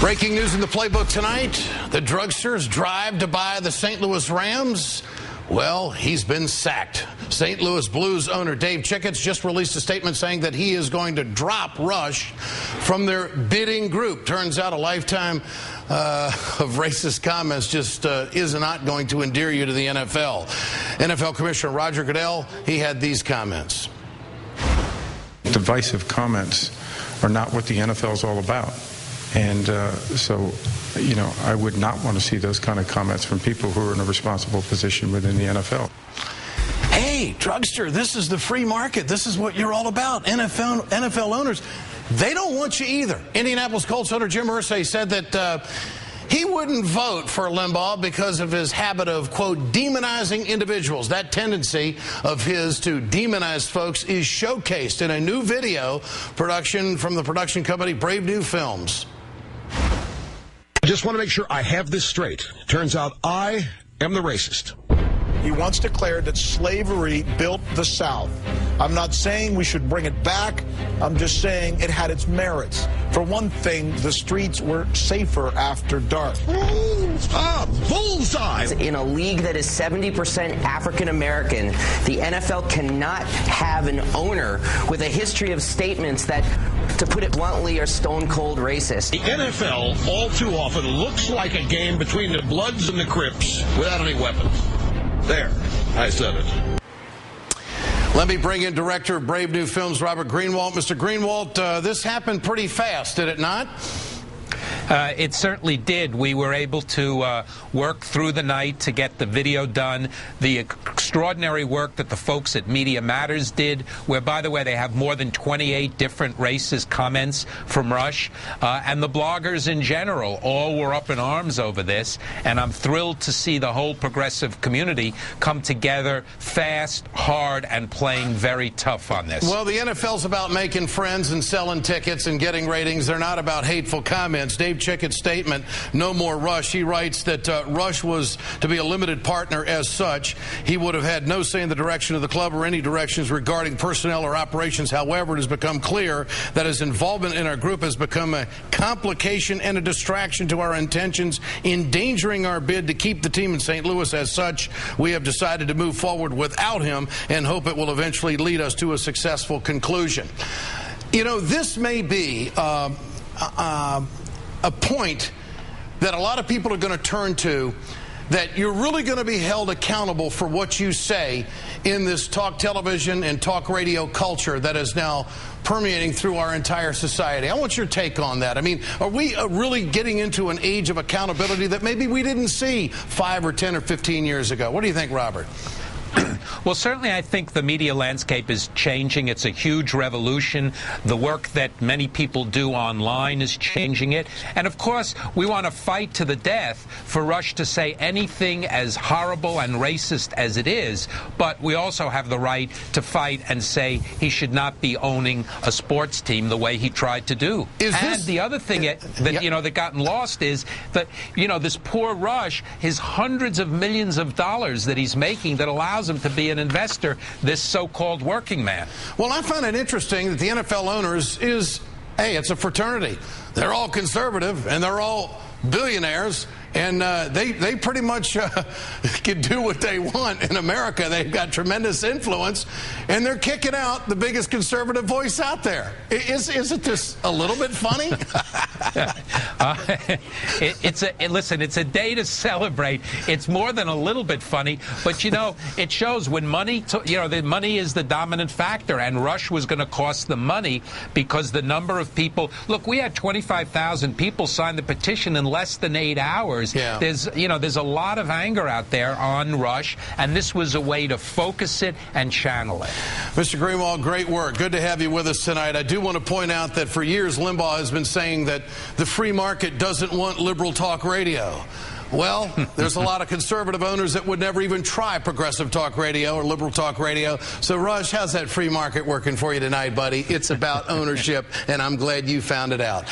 Breaking news in the playbook tonight. The drugster's drive to buy the St. Louis Rams. Well, he's been sacked. St. Louis Blues owner Dave Chicketts just released a statement saying that he is going to drop Rush from their bidding group. Turns out a lifetime of racist comments just is not going to endear you to the NFL. NFL Commissioner Roger Goodell, he had these comments. Divisive comments are not what the NFL is all about. And so, you know, I would not want to see those kind of comments from people who are in a responsible position within the NFL. Hey, drugster, this is the free market. This is what you're all about. NFL owners, they don't want you either. Indianapolis Colts owner Jim Irsay said that he wouldn't vote for Limbaugh because of his habit of, quote, demonizing individuals. That tendency of his to demonize folks is showcased in a new video production from the production company Brave New Films. I just want to make sure I have this straight. Turns out I am the racist. He once declared that slavery built the South. I'm not saying we should bring it back. I'm just saying it had its merits. For one thing, the streets were safer after dark. Bullseye! In a league that is 70% African American, the NFL cannot have an owner with a history of statements that, to put it bluntly, are stone cold racist. The NFL all too often looks like a game between the Bloods and the Crips without any weapons. There, I said it. Let me bring in director of Brave New Films, Robert Greenwald. Mr. Greenwald, this happened pretty fast, did it not? It certainly did. We were able to work through the night to get the video done. The extraordinary work that the folks at Media Matters did, where, by the way, they have more than 28 different racist comments from Rush. And the bloggers in general all were up in arms over this. And I'm thrilled to see the whole progressive community come together fast, hard, and playing very tough on this. Well, the NFL's about making friends and selling tickets and getting ratings. They're not about hateful comments. Dave Chicketts' statement, no more Rush. He writes that Rush was to be a limited partner as such. He would have had no say in the direction of the club or any directions regarding personnel or operations. However, it has become clear that his involvement in our group has become a complication and a distraction to our intentions, endangering our bid to keep the team in St. Louis. As such, we have decided to move forward without him and hope it will eventually lead us to a successful conclusion. You know, this may be a point that a lot of people are going to turn to, that you're really going to be held accountable for what you say in this talk television and talk radio culture that is now permeating through our entire society. I want your take on that. I mean, are we really getting into an age of accountability that maybe we didn't see 5 or 10 or 15 years ago? What do you think, Robert? Well, certainly I think the media landscape is changing. It's a huge revolution. The work that many people do online is changing it. And, of course, we want to fight to the death for Rush to say anything as horrible and racist as it is. But we also have the right to fight and say he should not be owning a sports team the way he tried to do. And the other thing that, you know, that gotten lost is that, you know, this poor Rush, his hundreds of millions of dollars that he's making that allows him to be an investor, this so-called working man. Well, I find it interesting that the NFL owners is, hey, it's a fraternity. They're all conservative and they're all billionaires, and they pretty much can do what they want in America. They've got tremendous influence, and they're kicking out the biggest conservative voice out there. Isn't this a little bit funny? Listen, it's a day to celebrate. It's more than a little bit funny, but, you know, it shows when money, the money is the dominant factor, and Rush was going to cost them money because the number of people, look, we had 25,000 people sign the petition in less than 8 hours. Yeah. There's a lot of anger out there on Rush, and this was a way to focus it and channel it. Mr. Greenwald, great work. Good to have you with us tonight. I do want to point out that for years Limbaugh has been saying that the free market doesn't want liberal talk radio. Well, there's a lot of conservative owners that would never even try progressive talk radio or liberal talk radio. So, Rush, how's that free market working for you tonight, buddy? It's about ownership, and I'm glad you found it out.